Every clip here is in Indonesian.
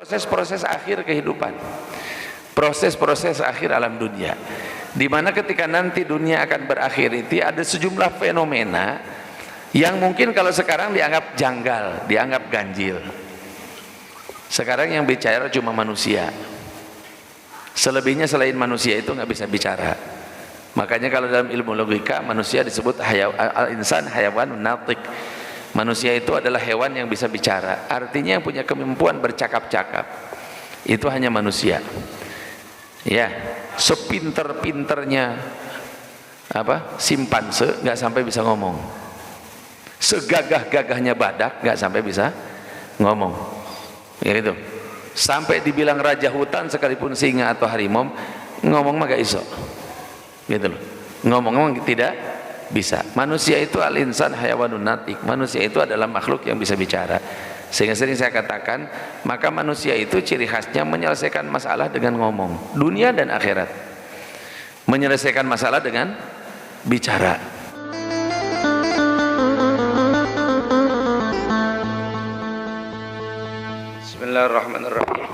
proses-proses akhir kehidupan, proses-proses akhir alam dunia, di mana ketika nanti dunia akan berakhir itu ada sejumlah fenomena yang mungkin kalau sekarang dianggap janggal, dianggap ganjil. Sekarang yang bicara cuma manusia, selebihnya selain manusia itu nggak bisa bicara. Makanya kalau dalam ilmu logika manusia disebut al-insan hayawan natik. Manusia itu adalah hewan yang bisa bicara, artinya yang punya kemampuan bercakap-cakap itu hanya manusia. Ya, sepinter-pinternya simpanse nggak sampai bisa ngomong, segagah-gagahnya badak nggak sampai bisa ngomong, ya gitu. Sampai dibilang raja hutan sekalipun singa atau harimau ngomong mah gak iso, gitu loh. Ngomong tidak bisa. Manusia itu al-insan hayawanun natik. Manusia itu adalah makhluk yang bisa bicara. Sehingga sering saya katakan, maka manusia itu ciri khasnya menyelesaikan masalah dengan ngomong, dunia dan akhirat. Menyelesaikan masalah dengan bicara. Bismillahirrahmanirrahim.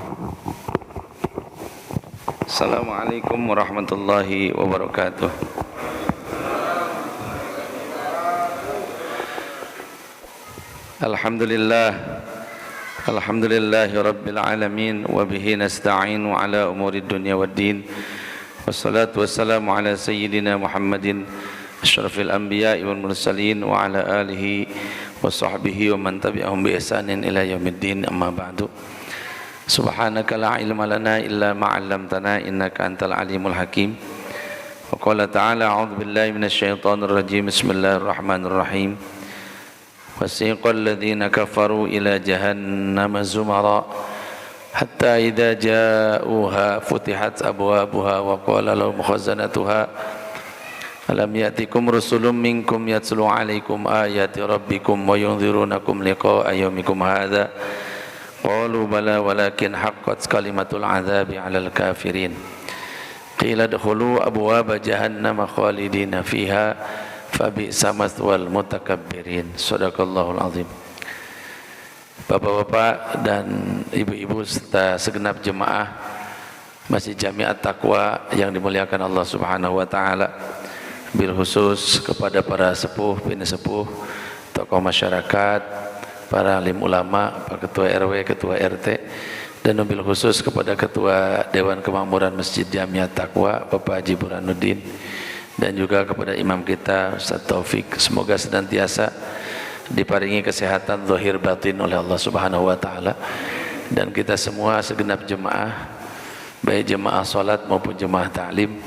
Assalamualaikum warahmatullahi wabarakatuh. Alhamdulillah, alhamdulillahi rabbil alamin, wa bihi nasta'inu ala umuri dunya waddin, wassalatu wassalamu ala sayyidina Muhammadin asyrafil anbiya'i wal mursalin, wa ala alihi wa sahbihi wa man tabi'ahum bi ihsanin ila yaumiddin, amma ba'du. Subhanaka la ilma lana illa ma 'allamtana innaka antal alimul hakim. Wa qala ta'ala a'udzu billahi minasy syaithanir rajim. Bismillahirrahmanirrahim. وسيق الذين كفروا إلى جهنم زمرا حتى إذا جاءوها فتحت أبوابها وقال لهم خزنتها ألم يأتكم رسل منكم يتلو عليكم آيات ربكم وينذرونكم لقاء يومكم هذا قالوا بلى ولكن حقت كلمة العذاب على الكافرين قيل ادخلوا أبواب جهنم خالدين فيها fabi'sa mathwal mutakabbirin. Shadaqallahul azim. Bapak-bapak dan ibu-ibu serta segenap jemaah Masjid Jami At-Taqwa yang dimuliakan Allah Subhanahu wa taala, bil khusus kepada para sepuh, bini sepuh, tokoh masyarakat, para alim ulama, para ketua RW, ketua RT, dan bil khusus kepada ketua Dewan Kemakmuran Masjid Jami At-Taqwa Bapak Haji Burhanuddin, dan juga kepada imam kita Ustaz Taufik, semoga senantiasa diparingi kesehatan zahir batin oleh Allah Subhanahu wa taala, dan kita semua segenap jemaah, baik jemaah salat maupun jemaah ta'lim,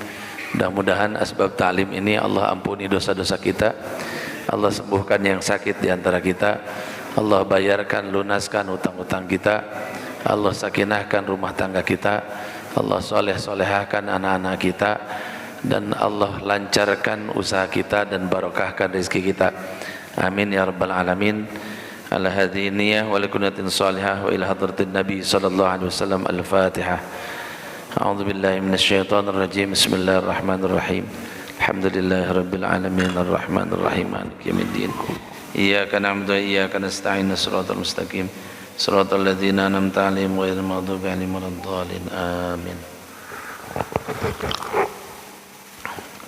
mudah-mudahan asbab ta'lim ini Allah ampuni dosa-dosa kita, Allah sembuhkan yang sakit di antara kita, Allah bayarkan lunaskan hutang-hutang kita, Allah sakinahkan rumah tangga kita, Allah soleh-solehahkan anak-anak kita, dan Allah lancarkan usaha kita dan barokahkan rezeki kita. Amin ya rabbal alamin. Ala hadhihi niyyah wa likunatin salihah wa ila hadratin nabi sallallahu alaihi wasallam. Al-Fatihah. A'udzu billahi minasy syaithanir rajim. Bismillahirrahmanirrahim. Alhamdulillahirabbil alamin arrahmanir rahim maliki yaumiddin. Iyyaka na'budu wa iyyaka nasta'in. Shiratal mustaqim. Shiratal ladzina an'amta 'alaihim ghairil maghdubi 'alaihim waladdallin. Amin.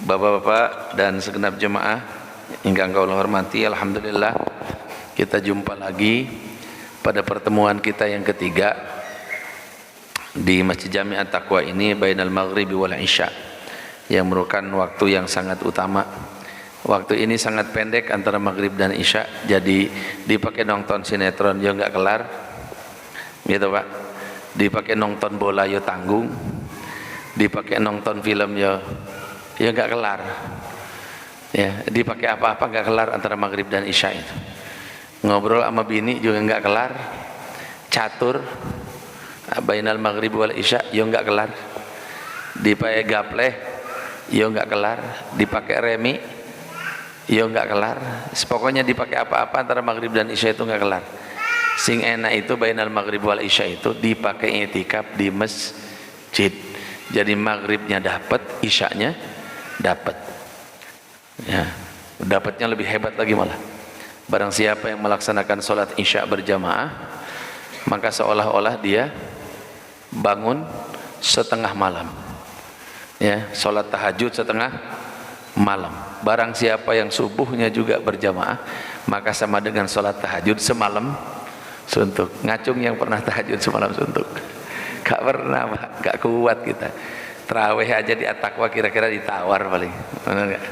Bapak-bapak dan segenap jemaah yang Allah hormati, alhamdulillah kita jumpa lagi pada pertemuan kita yang ketiga di Masjid Jami At-Taqwa ini, bainal maghribi wal isya, yang merupakan waktu yang sangat utama. Waktu ini sangat pendek antara maghrib dan isya, jadi dipakai nonton sinetron ya nggak kelar, gitu Pak. Dipakai nonton bola ya tanggung, dipakai nonton film ya nggak kelar, ya dipakai apa-apa nggak kelar antara maghrib dan isya itu. Ngobrol sama bini juga nggak kelar, catur bainal maghrib wal isya ya nggak kelar, dipakai gapleh ya nggak kelar, dipakai remi ya nggak kelar, pokoknya dipakai apa-apa antara maghrib dan isya itu nggak kelar. Sing enak itu bainal maghrib wal isya itu dipakai i'tikaf di masjid, jadi maghribnya dapat, isyanya dapat, ya dapatnya lebih hebat lagi malah. Barang siapa yang melaksanakan sholat isya berjamaah, maka seolah-olah dia bangun setengah malam. Ya, salat tahajud setengah malam. Barang siapa yang subuhnya juga berjamaah, maka sama dengan salat tahajud semalam suntuk. Ngacung yang pernah tahajud semalam suntuk? Gak pernah, Pak. Gak kuat kita. Terawih aja di At-Taqwa kira-kira ditawar paling. Benar enggak?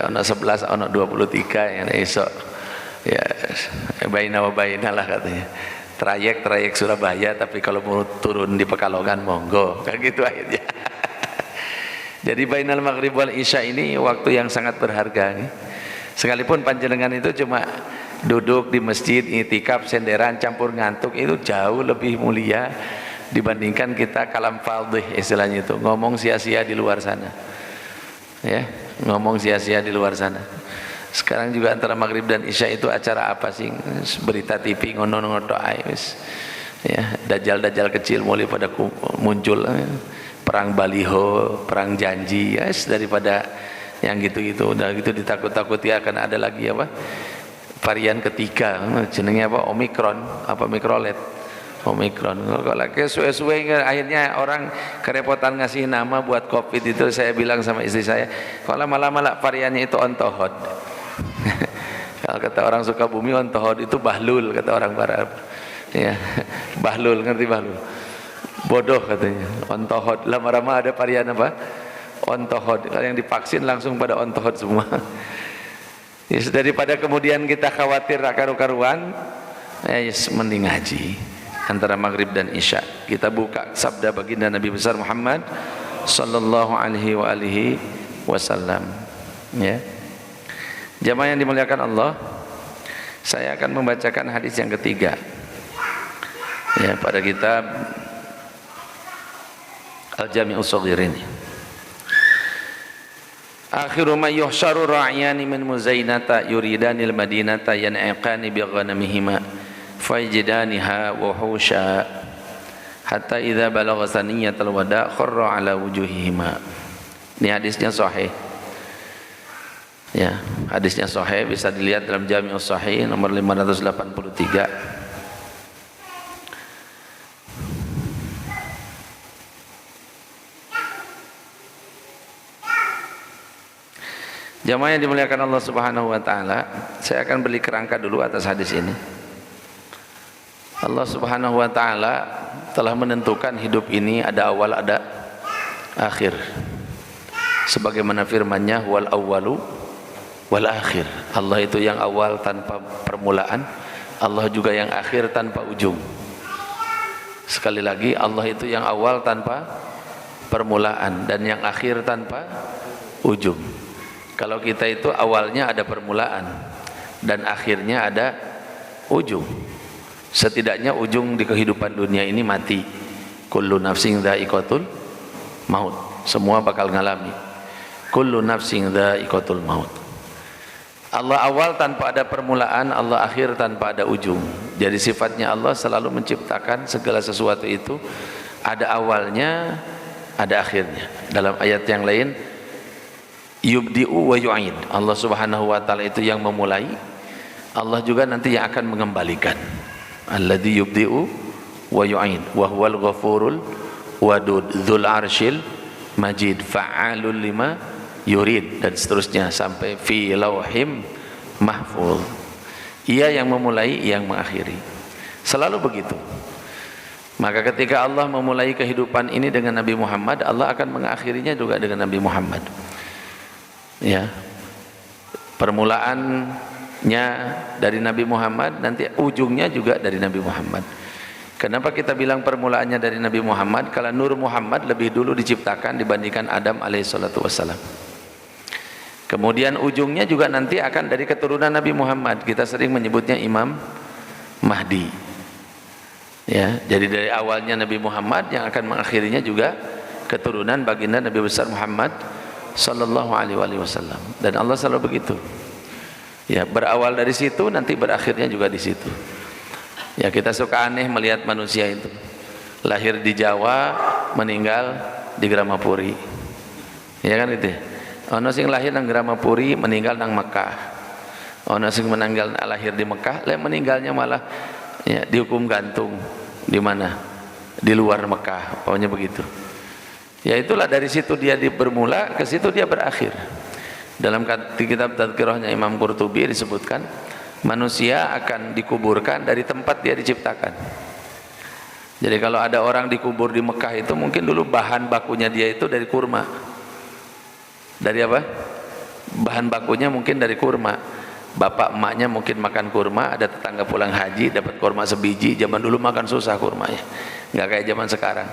Ono 11, ono 23 yang esok. Ya, baina wa baina lah katanya. Trayek Surabaya, tapi kalau mau turun di Pekalongan monggo. Kayak gitu akhirnya. Jadi bainal maghrib wal isya ini waktu yang sangat berharga nih. Sekalipun panjenengan itu cuma duduk di masjid, itikaf, senderan, campur ngantuk, itu jauh lebih mulia dibandingkan kita kalam fadhih istilahnya itu, ngomong sia-sia di luar sana. Ya, ngomong sia-sia di luar sana. Sekarang juga antara maghrib dan isya itu acara apa sih? Berita TV ngono-ngono ae wis. Ya, dajjal-dajjal kecil mulai pada muncul. Perang baliho, perang janji, ya yes, daripada yang gitu-gitu. Udah gitu ditakut-takuti akan ada lagi apa? Varian ketiga, jenengnya apa? Omikron, apa mikrolet? Omikron. Kalau lagi suwe-suwe akhirnya orang kerepotan ngasih nama buat Covid itu, saya bilang sama istri saya, kalau malah variannya itu ontohod. Kalau kata orang Sukabumi, ontohod itu bahlul, kata orang Barat. Ya, bahlul, ngerti bahlul? Bodoh katanya. Ontohod, lama-lama ada varian apa? Ontohod. Kalau yang divaksin langsung pada ontohod semua. Ya, daripada kemudian kita khawatir karu-karuan, ya yes, mending ngaji antara maghrib dan isya. Kita buka sabda baginda Nabi besar Muhammad sallallahu alaihi wasallam. Ya. Jamaah yang dimuliakan Allah, saya akan membacakan hadis yang ketiga. Ya, pada kitab Al-Jami'us Shaghir ini. Akhiru ma yuhsyaru ra'yani min muzainata yuridanil madinata yan'iqani bi ghanamihima fayjidaniha wa husha hatta idza balagha saniyatal wada kharra ala wujuhihima. Ini hadisnya sahih. Ya, hadisnya sahih, bisa dilihat dalam Jami'us Sahih nomor 583. Jamaah yang dimuliakan Allah Subhanahu wa taala, saya akan beri kerangka dulu atas hadis ini. Allah Subhanahu wa taala telah menentukan hidup ini ada awal ada akhir. Sebagaimana firman-Nya wal awwalu wal akhir. Allah itu yang awal tanpa permulaan, Allah juga yang akhir tanpa ujung. Sekali lagi, Allah itu yang awal tanpa permulaan dan yang akhir tanpa ujung. Kalau kita itu awalnya ada permulaan dan akhirnya ada ujung. Setidaknya ujung di kehidupan dunia ini mati. Kullu nafsin dha'iqatul maut. Semua bakal ngalami. Kullu nafsin dha'iqatul maut. Allah awal tanpa ada permulaan, Allah akhir tanpa ada ujung. Jadi sifatnya Allah selalu menciptakan segala sesuatu itu ada awalnya, ada akhirnya. Dalam ayat yang lain, yubdi'u wa yu'id. Allah Subhanahu wa taala itu yang memulai, Allah juga nanti yang akan mengembalikan. Alladzi yubdi'u wa yu'id wa huwal ghafurul wadud dzul arsyil majid fa'alul lima yurid, dan seterusnya sampai fi lauhim mahfuz. Ia yang memulai, yang mengakhiri. Selalu begitu. Maka ketika Allah memulai kehidupan ini dengan Nabi Muhammad, Allah akan mengakhirinya juga dengan Nabi Muhammad. Ya, permulaannya dari Nabi Muhammad, nanti ujungnya juga dari Nabi Muhammad. Kenapa kita bilang permulaannya dari Nabi Muhammad? Kalau Nur Muhammad lebih dulu diciptakan dibandingkan Adam alaihissalatu wassalam. Kemudian ujungnya juga nanti akan dari keturunan Nabi Muhammad. Kita sering menyebutnya Imam Mahdi. Ya, jadi dari awalnya Nabi Muhammad, yang akan mengakhirinya juga keturunan baginda Nabi besar Muhammad sallallahu alaihi wasallam. Dan Allah selalu begitu. Ya, berawal dari situ, nanti berakhirnya juga di situ. Ya, kita suka aneh melihat manusia itu. Lahir di Jawa, meninggal di Gramapuri. Ya kan itu. Ono sing lahir nang Gramapuri, meninggal nang Mekah. Ono sing meninggal lahir di Mekah, meninggalnya malah ya, dihukum gantung di mana? di luar Mekah, pokoknya begitu. Ya itulah dari situ dia bermula, ke situ dia berakhir. Dalam kitab Tadhkirahnya Imam Qurtubi disebutkan manusia akan dikuburkan dari tempat dia diciptakan. Jadi kalau ada orang dikubur di Mekah itu mungkin dulu bahan bakunya dia itu dari kurma. Dari apa? Bahan bakunya mungkin dari kurma. Bapak emaknya mungkin makan kurma, ada tetangga pulang haji dapat kurma sebiji. Zaman dulu makan susah kurmanya, nggak kayak zaman sekarang.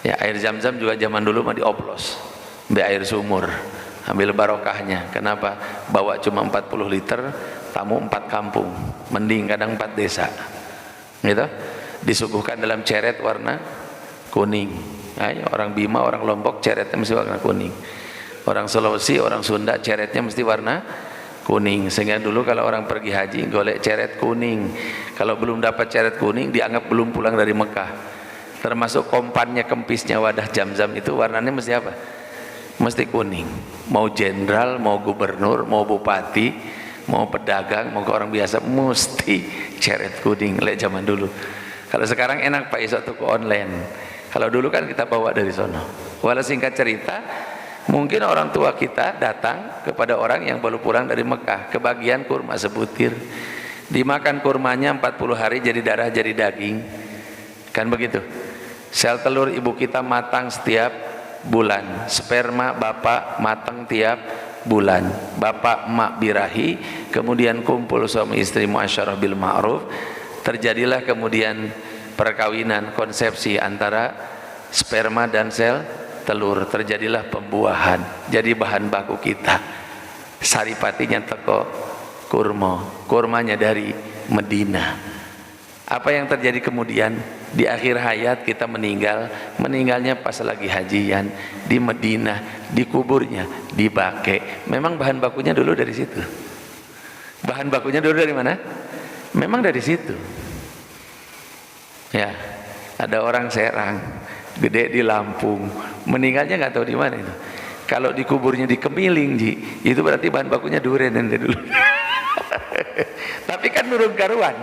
Ya, air zam-zam juga zaman dulu mah dioplos, ambil air sumur, ambil barokahnya. Kenapa? Bawa cuma 40 liter, tamu 4 kampung, mending kadang 4 desa, gitu. Disuguhkan dalam ceret warna kuning. Ayo, orang Bima, orang Lombok ceretnya mesti warna kuning. Orang Sulawesi, orang Sunda ceretnya mesti warna kuning. Sehingga dulu kalau orang pergi haji golek ceret kuning. Kalau belum dapat ceret kuning dianggap belum pulang dari Mekah. Termasuk kompannya, kempisnya wadah zam-zam itu warnanya mesti apa? Mesti kuning. Mau jenderal, mau gubernur, mau bupati, mau pedagang, mau ke orang biasa mesti ceret kuning. Lek zaman dulu. Kalau sekarang enak Pak Isok toko online. Kalau dulu kan kita bawa dari sono. Walau singkat cerita, mungkin orang tua kita datang kepada orang yang baru pulang dari Mekah, kebagian kurma sebutir. Dimakan kurmanya 40 hari jadi darah jadi daging. Kan begitu. Sel telur ibu kita matang setiap bulan. Sperma bapak matang tiap bulan. Bapak emak birahi, kemudian kumpul suami istri muasyarah bil ma'ruf. Terjadilah kemudian perkawinan, konsepsi antara sperma dan sel telur, terjadilah pembuahan. Jadi bahan baku kita saripatinya teko kurmanya dari Medina. Apa yang terjadi kemudian? Di akhir hayat kita meninggalnya pas lagi hajian di Medina, di kuburnya dibake. Memang bahan bakunya dulu dari situ. Bahan bakunya dulu dari mana? Memang dari situ. Ya, ada orang Serang, gede di Lampung, meninggalnya nggak tahu di mana itu. Kalau dikuburnya di Kemiling, Ji, itu berarti bahan bakunya duren nanti dulu. Tapi kan nurun karuan,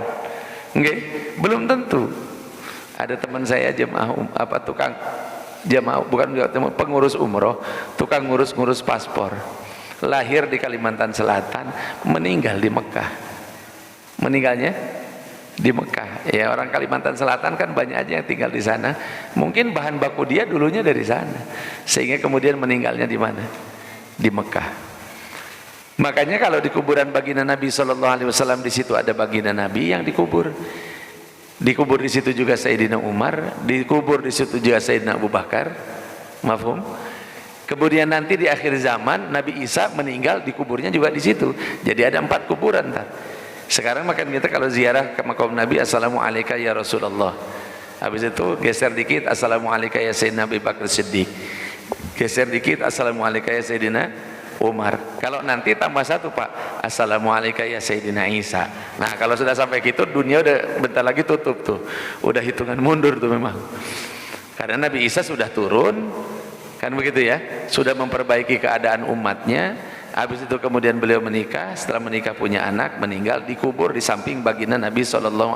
okay? Belum tentu. Ada teman saya jemaah tukang jemaah, bukan pengurus umroh, tukang ngurus paspor, lahir di Kalimantan Selatan, meninggal di Mekah. Meninggalnya di Mekah. Ya, orang Kalimantan Selatan kan banyak aja yang tinggal di sana. Mungkin bahan baku dia dulunya dari sana, sehingga kemudian meninggalnya di mana? Di Mekah. Makanya kalau di kuburan baginda Nabi SAW, di situ ada baginda Nabi yang dikubur. Dikubur di situ juga Sayyidina Umar, dikubur di situ juga Sayyidina Abu Bakar. Mafhum? Kemudian nanti di akhir zaman Nabi Isa meninggal, dikuburnya juga di situ. Jadi ada 4 kuburan. Sekarang makan kita kalau ziarah ke makam Nabi, assalamualaikum ya Rasulullah. Habis itu geser dikit, assalamualaikum ya Sayyidina Abu Bakar Siddiq. Geser dikit, assalamualaikum ya Sayyidina Umar. Kalau nanti tambah 1 Pak, assalamualaikum ya Sayyidina Isa. Nah kalau sudah sampai gitu, dunia udah bentar lagi tutup tuh, udah hitungan mundur tuh memang. Karena Nabi Isa sudah turun, kan begitu ya, sudah memperbaiki keadaan umatnya. Habis itu kemudian beliau menikah, setelah menikah punya anak, meninggal, dikubur di samping baginda Nabi SAW.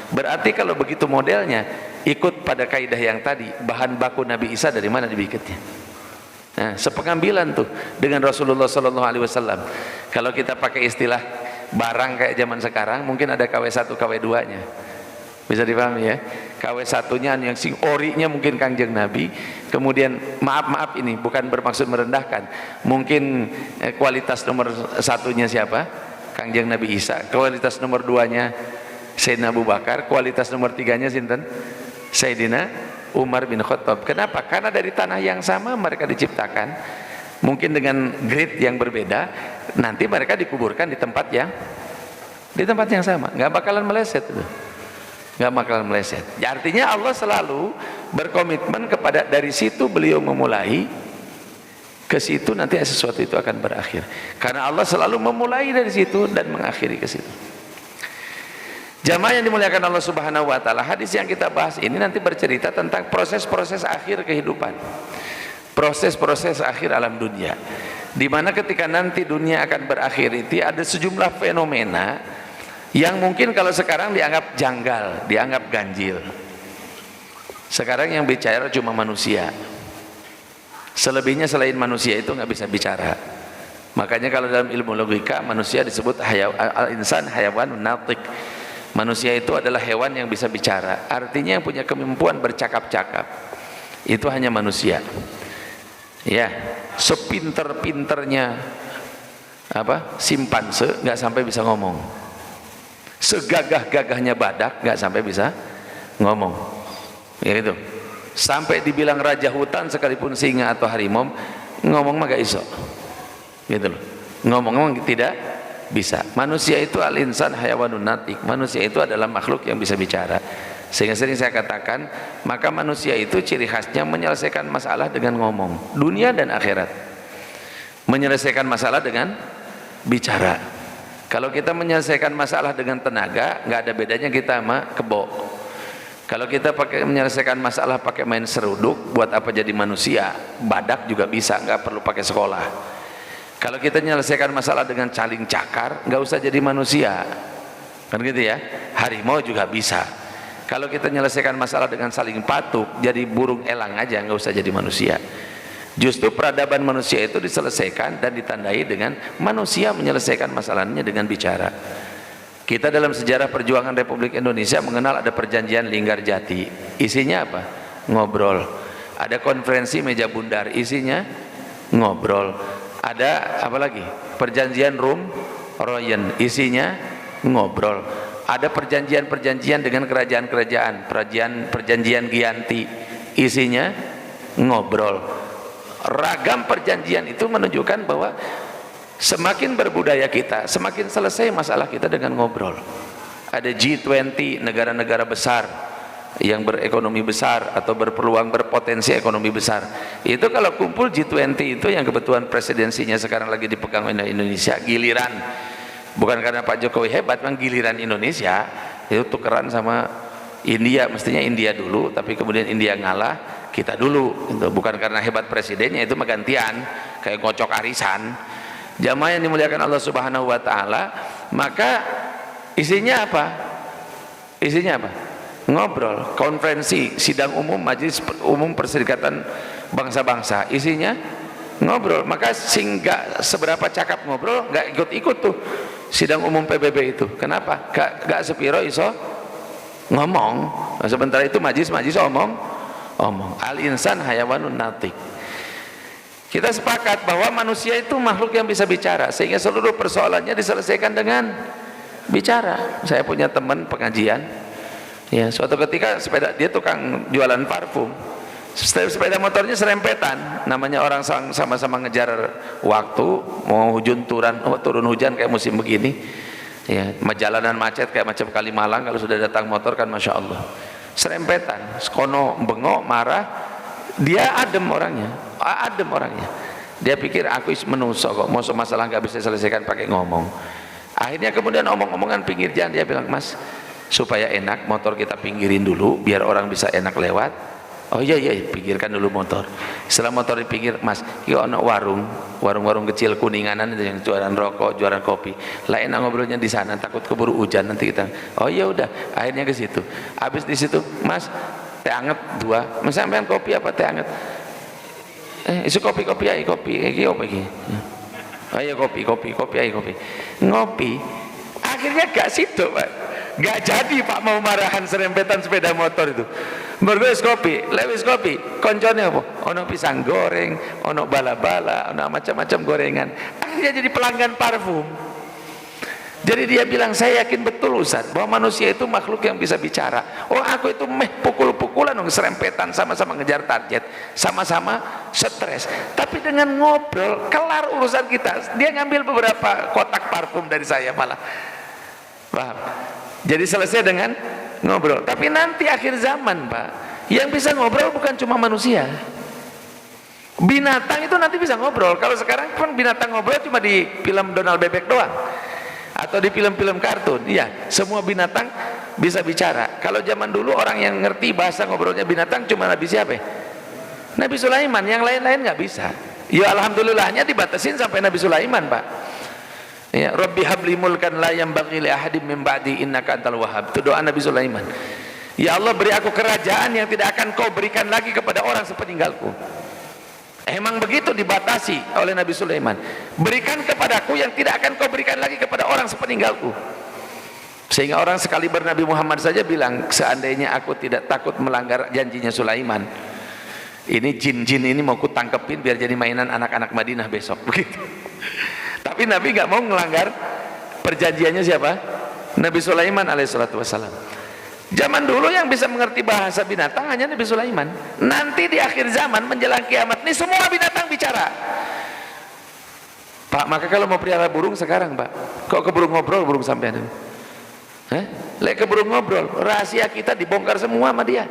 Berarti kalau begitu modelnya, ikut pada kaidah yang tadi, bahan baku Nabi Isa dari mana dibikinnya? Nah, sepengambilan tuh dengan Rasulullah SAW. Kalau kita pakai istilah barang kayak zaman sekarang, mungkin ada KW1, KW2-nya. Bisa dipahami ya? KW1-nya yang sing orinya mungkin Kangjeng Nabi. Kemudian maaf ini bukan bermaksud merendahkan. Mungkin kualitas nomor 1-nya siapa? Kangjeng Nabi Isa. Kualitas nomor 2-nya Sayyidina Abu Bakar. Kualitas nomor 3-nya sinten? Sayyidina Umar bin Khattab. Kenapa? Karena dari tanah yang sama mereka diciptakan, mungkin dengan grade yang berbeda. Nanti mereka dikuburkan di tempat yang sama, nggak bakalan meleset itu, nggak bakalan meleset. Artinya Allah selalu berkomitmen kepada, dari situ beliau memulai, ke situ nanti sesuatu itu akan berakhir. Karena Allah selalu memulai dari situ dan mengakhiri ke situ. Jamaah yang dimuliakan Allah Subhanahu wa taala, hadis yang kita bahas ini nanti bercerita tentang proses-proses akhir kehidupan. Proses-proses akhir alam dunia. Di mana ketika nanti dunia akan berakhir itu ada sejumlah fenomena yang mungkin kalau sekarang dianggap janggal, dianggap ganjil. Sekarang yang bicara cuma manusia. Selebihnya selain manusia itu nggak bisa bicara. Makanya kalau dalam ilmu logika manusia disebut al-insan hayawanun natiq. Manusia itu adalah hewan yang bisa bicara. Artinya yang punya kemampuan bercakap-cakap itu hanya manusia. Ya, sepinter-pinternya simpanse nggak sampai bisa ngomong. Segagah-gagahnya badak nggak sampai bisa ngomong. Ya itu. Sampai dibilang raja hutan sekalipun singa atau harimau ngomong mah gak iso. Gitu loh. Ngomong-ngomong tidak bisa. Manusia itu al-insan hayawanun natiq. Manusia itu adalah makhluk yang bisa bicara. Sehingga sering saya katakan, maka manusia itu ciri khasnya menyelesaikan masalah dengan ngomong, dunia dan akhirat. Menyelesaikan masalah dengan bicara. Kalau kita menyelesaikan masalah dengan tenaga, nggak ada bedanya kita sama kebo. Kalau kita menyelesaikan masalah pakai main seruduk, buat apa jadi manusia? Badak juga bisa, nggak perlu pakai sekolah. Kalau kita menyelesaikan masalah dengan caling cakar, nggak usah jadi manusia, kan gitu ya. Harimau juga bisa. Kalau kita menyelesaikan masalah dengan saling patuk, jadi burung elang aja, nggak usah jadi manusia. Justru peradaban manusia itu diselesaikan dan ditandai dengan manusia menyelesaikan masalahnya dengan bicara. Kita dalam sejarah perjuangan Republik Indonesia mengenal ada perjanjian Linggarjati. Isinya apa? Ngobrol. Ada konferensi meja bundar. Isinya ngobrol. Ada apa lagi? Perjanjian Rum-Royen. Isinya ngobrol. Ada perjanjian-perjanjian dengan kerajaan-kerajaan. Perjanjian Giyanti. Isinya ngobrol. Ragam perjanjian itu menunjukkan bahwa semakin berbudaya kita, semakin selesai masalah kita dengan ngobrol. Ada G20, negara-negara besar yang berekonomi besar atau berpeluang berpotensi ekonomi besar. Itu kalau kumpul G20 itu yang kebetulan presidensinya sekarang lagi dipegang oleh Indonesia, giliran. Bukan karena Pak Jokowi hebat, memang giliran Indonesia itu tukeran sama India. Mestinya India dulu, tapi kemudian India ngalah, kita dulu. Bukan karena hebat presidennya, itu gantian, kayak ngocok arisan. Jamaah yang dimuliakan Allah Subhanahu wa taala, maka isinya apa? Isinya apa? Ngobrol, konferensi, sidang umum, majelis umum Perserikatan Bangsa-Bangsa. Isinya ngobrol. Maka sehingga seberapa cakap ngobrol, nggak ikut-ikut tuh sidang umum PBB itu. Kenapa? Gak sepiro iso ngomong. Nah, sementara itu majelis omong. Al-insan hayawanun natiq. Kita sepakat bahwa manusia itu makhluk yang bisa bicara, sehingga seluruh persoalannya diselesaikan dengan bicara. Saya punya teman pengajian, ya, suatu ketika dia tukang jualan parfum, sepeda motornya serempetan, namanya orang sama-sama ngejar waktu, mau turun hujan kayak musim begini, ya, jalanan macet kayak macam Kalimalang, kalau sudah datang motor kan masya Allah, serempetan, sekono bengok marah, dia adem orangnya. Dia pikir aku menusuk kok, mau masalah nggak bisa selesaikan pakai ngomong. Akhirnya kemudian omong-omongan pinggir jalan, dia bilang, Mas, supaya enak motor kita pinggirin dulu biar orang bisa enak lewat. Oh iya, pinggirkan dulu motor. Setelah motor dipinggir, Mas, ini ada warung kecil Kuninganan itu yang jualan rokok, jualan kopi. Lah enak ngobrolnya di sana, takut keburu hujan nanti kita. Oh iya udah, akhirnya ke situ. Habis di situ, Mas, teh anget 2. Mas sampean kopi apa teh anget? Isu kopi aja kopi. Apa iki? Ayo kopi. Ngopi. Akhirnya gak situ, Pak. Gak jadi Pak mau marahan serempetan sepeda motor itu. Berwis kopi, lewis kopi. Koncone apa? Ono pisang goreng, ono bala-bala, ono macam-macam gorengan. Akhirnya jadi pelanggan parfum. Jadi dia bilang, saya yakin betul Ustaz bahwa manusia itu makhluk yang bisa bicara. Oh, aku itu pukul-pukulan, serempetan, sama-sama ngejar target, sama-sama stres. Tapi dengan ngobrol kelar urusan kita. Dia ngambil beberapa kotak parfum dari saya malah. Paham? Jadi selesai dengan ngobrol. Tapi nanti akhir zaman, Pak, yang bisa ngobrol bukan cuma manusia. Binatang itu nanti bisa ngobrol. Kalau sekarang kan binatang ngobrol cuma di film Donald Bebek doang, atau di film-film kartun. Iya, semua binatang bisa bicara. Kalau zaman dulu orang yang ngerti bahasa ngobrolnya binatang cuma Nabi siapa? Nabi Sulaiman, yang lain-lain nggak bisa. Ya alhamdulillahnya dibatasin sampai Nabi Sulaiman, Pak. Ya, Rabbi habli mulkan la yanbaghi li ahadim min ba'di innaka antal wahhab. Itu doa Nabi Sulaiman. Ya Allah, beri aku kerajaan yang tidak akan kau berikan lagi kepada orang sepeninggalku. Emang begitu dibatasi oleh Nabi Sulaiman. Berikan kepadaku yang tidak akan kau berikan lagi kepada orang sepeninggalku. Sehingga orang sekali berNabi Muhammad saja bilang, seandainya aku tidak takut melanggar janjinya Sulaiman, ini jin-jin ini mau ku tangkepin biar jadi mainan anak-anak Madinah besok, begitu. Tapi Nabi nggak mau melanggar perjanjiannya siapa? Nabi Sulaiman alaihissalatu wassalam. Zaman dulu yang bisa mengerti bahasa binatang hanya Nabi Sulaiman. Nanti di akhir zaman menjelang kiamat ini semua binatang bicara. Pak, maka kalau mau pelihara burung sekarang, Pak, kok ke burung ngobrol, burung sampean? Lek ke burung ngobrol, rahasia kita dibongkar semua sama dia,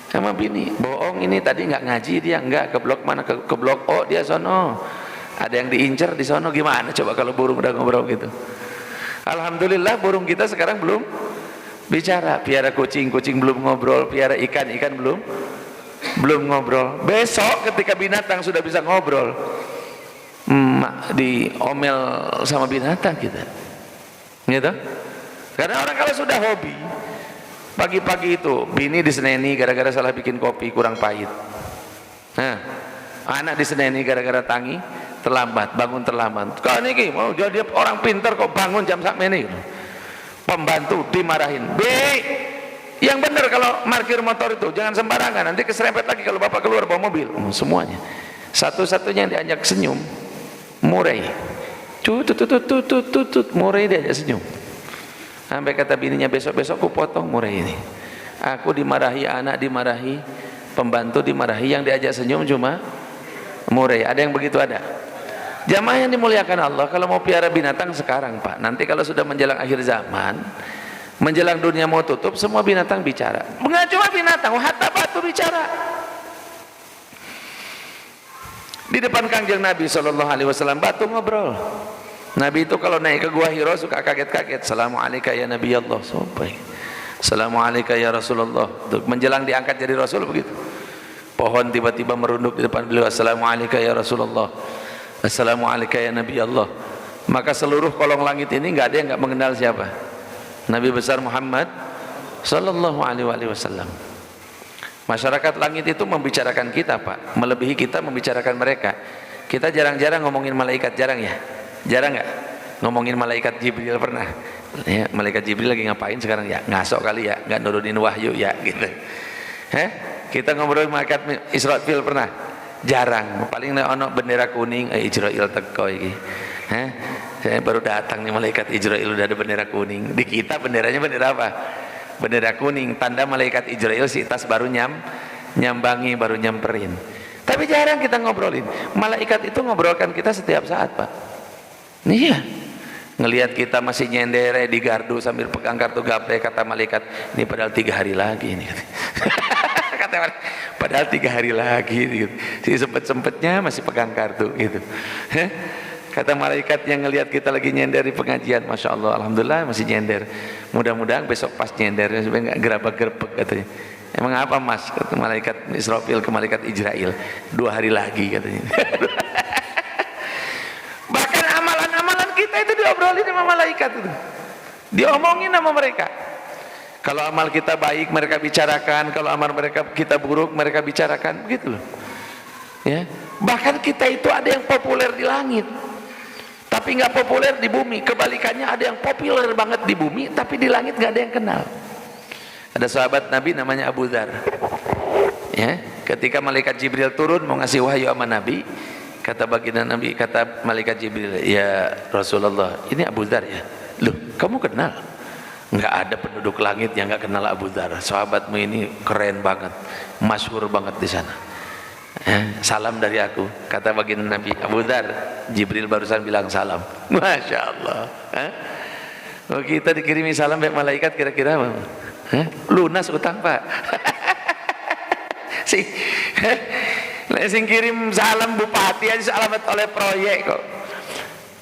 sama bini. Bohong, ini tadi nggak ngaji dia, nggak ke blok mana, ke blok O dia sono. Ada yang diincer di sono, gimana coba kalau burung udah ngobrol gitu? Alhamdulillah burung kita sekarang belum bicara. Piara kucing, kucing belum ngobrol. Piara ikan, ikan belum ngobrol. Besok ketika binatang sudah bisa ngobrol, diomel sama binatang kita, gitu. Karena orang kalau sudah hobi, pagi-pagi itu bini diseneni gara-gara salah bikin kopi kurang pahit. Nah, anak diseneni gara-gara tangi terlambat, bangun terlambat. Kau ini mau jadi orang pintar kok bangun jam sakmene. Pembantu dimarahin. Yang benar kalau parkir motor itu jangan sembarangan, nanti keserempet lagi kalau bapak keluar bawa mobil. Semuanya. Satu-satunya yang diajak senyum, murai. Murai diajak senyum. Sampai kata bininya, besok-besok aku potong murai ini. Aku dimarahi, anak dimarahi, pembantu dimarahi, yang diajak senyum cuma murai. Ada yang begitu ada? Jamaah yang dimuliakan Allah, kalau mau piara binatang sekarang, Pak. Nanti kalau sudah menjelang akhir zaman, menjelang dunia mau tutup, semua binatang bicara. Bukan cuma binatang, hatta batu bicara. Di depan Kangjeng Nabi SAW, batu ngobrol. Nabi itu kalau naik ke Gua Hiro suka kaget-kaget. Assalamualaikum ya Nabi Allah. Assalamualaikum ya Rasulullah. Menjelang diangkat jadi Rasul begitu. Pohon tiba-tiba merunduk di depan beliau. Assalamualaikum ya Rasulullah. Assalamualaikum ya Nabi Allah. Maka seluruh kolong langit ini nggak ada yang nggak mengenal siapa? Nabi besar Muhammad sallallahu alaihi wasallam. Masyarakat langit itu membicarakan kita, Pak, melebihi kita membicarakan mereka. Kita jarang-jarang ngomongin malaikat, jarang ya? Jarang nggak? Ngomongin malaikat Jibril pernah? Ya, malaikat Jibril lagi ngapain sekarang ya? Ngasok kali ya? Nggak nurunin wahyu ya? Gitu. Kita ngobrol malaikat Israfil pernah? Jarang. Paling ono bendera kuning, Israel teko iki. Saya baru datang nih malaikat Israel udah ada bendera kuning. Di kita benderanya bendera apa? Bendera kuning, tanda malaikat Israel si tas baru nyambangi, baru nyamperin. Tapi jarang kita ngobrolin. Malaikat itu ngobrolkan kita setiap saat, Pak. Iya. Ngelihat kita masih nyender di gardu sambil pegang kartu gaple, kata malaikat, ini padahal 3 hari lagi ini. Kata malaikat, padahal 3 hari lagi gitu. Si sempet-sempetnya masih pegang kartu gitu. Kata malaikat yang ngelihat kita lagi nyender di pengajian, Masya Allah, Alhamdulillah masih nyender. Mudah-mudahan besok pas nyender supaya nggak gerabak-gerbek katanya. Emang apa mas? Kata malaikat Israfil ke malaikat Israel, 2 hari lagi katanya. Bahkan amalan-amalan kita itu diobrolin sama malaikat itu, diomongin sama mereka. Kalau amal kita baik mereka bicarakan, kalau amal mereka kita buruk mereka bicarakan, begitu loh. Ya. Bahkan kita itu ada yang populer di langit, tapi nggak populer di bumi. Kebalikannya ada yang populer banget di bumi, tapi di langit nggak ada yang kenal. Ada sahabat Nabi namanya Abu Dzar. Ya, ketika malaikat Jibril turun mau ngasih wahyu sama Nabi, kata baginda Nabi, kata malaikat Jibril, ya Rasulullah, ini Abu Dzar ya. Loh, kamu kenal? Nggak ada penduduk langit yang nggak kenal Abu Dzar. Sahabatmu ini keren banget, masyhur banget di sana. Salam dari aku, kata baginda Nabi. Abu Dzar, Jibril barusan bilang salam. Masya Allah. Oh, kita dikirimi salam dari malaikat kira-kira apa? Lunas utang Pak. Sing kirim salam bupati aja alamat oleh proyek kok.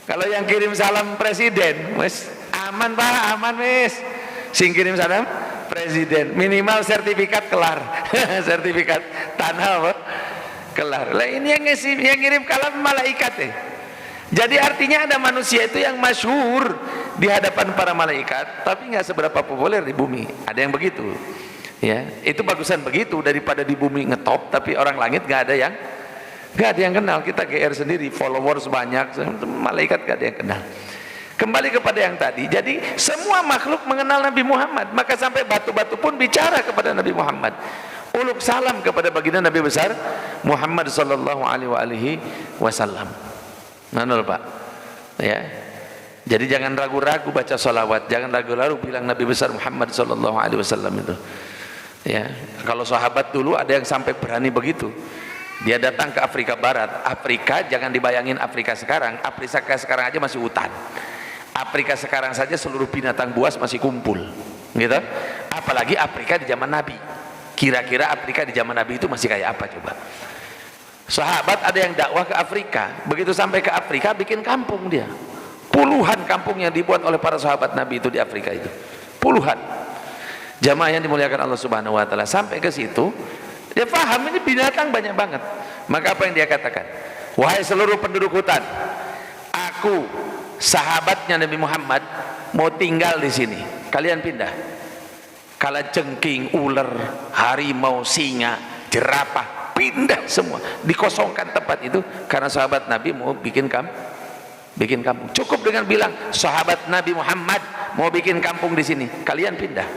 Kalau yang kirim salam presiden, wes aman Pak, aman wes. Sing kirim salam presiden, minimal sertifikat kelar. Sertifikat tanah apa? Kelar. Lah ini yang ngirim kalam malaikat ya. Jadi artinya ada manusia itu yang masyhur di hadapan para malaikat, tapi nggak seberapa populer di bumi. Ada yang begitu. Ya, itu bagusan begitu daripada di bumi ngetop tapi orang langit nggak ada yang kenal. Kita GR sendiri followers banyak, malaikat nggak ada yang kenal. Kembali kepada yang tadi, jadi semua makhluk mengenal Nabi Muhammad, maka sampai batu-batu pun bicara kepada Nabi Muhammad. Uluk salam kepada baginda Nabi besar Muhammad sallallahu alaihi wasallam. Manul Pak. Ya. Jadi jangan ragu-ragu baca salawat, jangan ragu-ragu bilang Nabi besar Muhammad sallallahu alaihi wasallam itu. Ya, kalau sahabat dulu ada yang sampai berani begitu. Dia datang ke Afrika Barat. Afrika jangan dibayangin Afrika sekarang. Afrika sekarang aja masih hutan. Afrika sekarang saja seluruh binatang buas masih kumpul, gitu. Apalagi Afrika di zaman Nabi. Kira-kira Afrika di zaman Nabi itu masih kayak apa coba? Sahabat ada yang dakwah ke Afrika, begitu sampai ke Afrika bikin kampung dia. Puluhan kampung yang dibuat oleh para sahabat Nabi itu di Afrika itu. Puluhan. Jamaah yang dimuliakan Allah Subhanahu wa taala, sampai ke situ dia paham ini binatang banyak banget. Maka apa yang dia katakan? Wahai seluruh penduduk hutan, aku sahabatnya Nabi Muhammad mau tinggal di sini. Kalian pindah. Kalajengking, ular, harimau, singa, jerapah, pindah semua, dikosongkan tempat itu karena sahabat Nabi mau bikin kampung. Cukup dengan bilang sahabat Nabi Muhammad mau bikin kampung di sini, kalian pindah.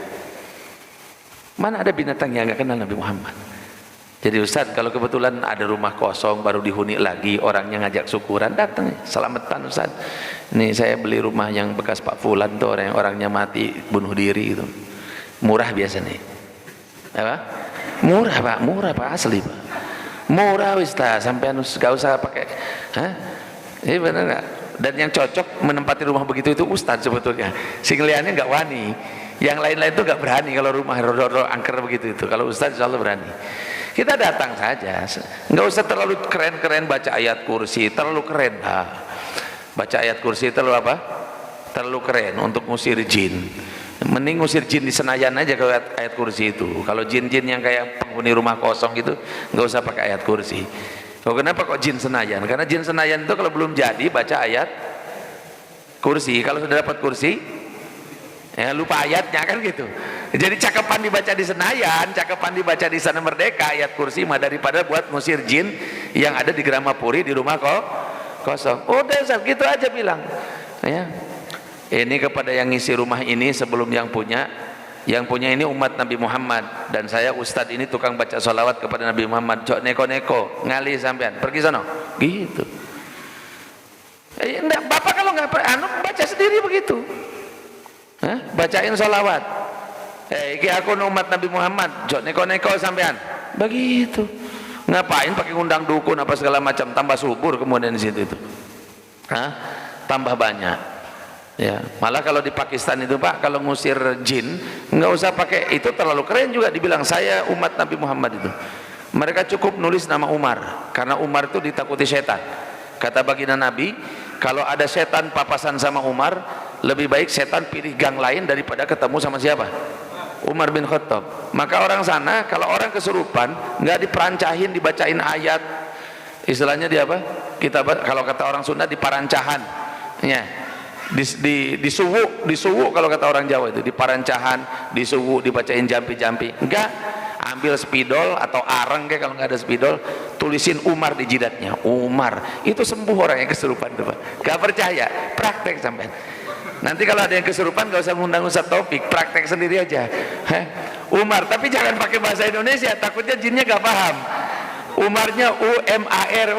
Mana ada binatang yang nggak kenal Nabi Muhammad? Jadi Ustaz, kalau kebetulan ada rumah kosong baru dihuni lagi, orangnya ngajak syukuran, datang, selamatan Ustaz. Nih saya beli rumah yang bekas Pak Fulan tuh, orangnya mati bunuh diri itu. Murah biasa nih. Apa? Murah Pak, asli Pak. Murah Ustaz, sampai gak usah pakai. Hah? Ini benar enggak? Dan yang cocok menempati rumah begitu itu Ustaz sebetulnya. Sing liannya enggak wani. Yang lain-lain itu enggak berani kalau rumah rodo angker begitu itu. Kalau Ustaz insyaallah berani. Kita datang saja. Enggak usah terlalu keren-keren baca ayat kursi, terlalu keren. Baca ayat kursi terlalu apa? Terlalu keren untuk ngusir jin. Mending ngusir jin di Senayan aja ke ayat kursi itu. Kalau jin-jin yang kayak penghuni rumah kosong gitu nggak usah pakai ayat kursi. Kenapa kok jin Senayan? Karena jin Senayan itu kalau belum jadi baca ayat kursi. Kalau sudah dapat kursi ya lupa ayatnya kan gitu. Jadi cakepan dibaca di Senayan, cakepan dibaca di Sana Merdeka ayat kursi mah daripada buat ngusir jin yang ada di Gramapuri di rumah kosong. Udah gitu aja bilang. Ya. Ini kepada yang ngisi rumah ini sebelum yang punya ini umat Nabi Muhammad, dan saya Ustadz ini tukang baca sholawat kepada Nabi Muhammad. Cok neko-neko ngali sampean pergi sono gitu. Enggak, Bapak kalau nggak baca sendiri begitu. Bacain sholawat. Iki aku umat Nabi Muhammad, cok neko-neko sampean begitu. Ngapain pakai undang dukun apa segala macam, tambah subur kemudian di situ itu. Tambah banyak. Ya, malah kalau di Pakistan itu Pak, kalau ngusir jin nggak usah pakai itu, terlalu keren juga dibilang saya umat Nabi Muhammad itu. Mereka cukup nulis nama Umar, karena Umar itu ditakuti setan. Kata baginda Nabi, kalau ada setan papasan sama Umar, lebih baik setan pilih gang lain daripada ketemu sama siapa? Umar bin Khattab. Maka orang sana kalau orang kesurupan nggak diperancahin, dibacain ayat, istilahnya di apa? Kita kalau kata orang Sunda diparancahan. Ya. Disuwu kalau kata orang Jawa itu, diparancahan, disuwu, dibacain jampi-jampi. Enggak, ambil spidol atau areng kayak, kalau nggak ada spidol tulisin Umar di jidatnya. Umar itu sembuh orang yang kesurupan itu Pak. Gak percaya, praktek sampai. Nanti kalau ada yang kesurupan gak usah ngundang Ustaz Taufik, praktek sendiri aja. Umar, tapi jangan pakai bahasa Indonesia, takutnya jinnya gak paham. Umarnya UMAR,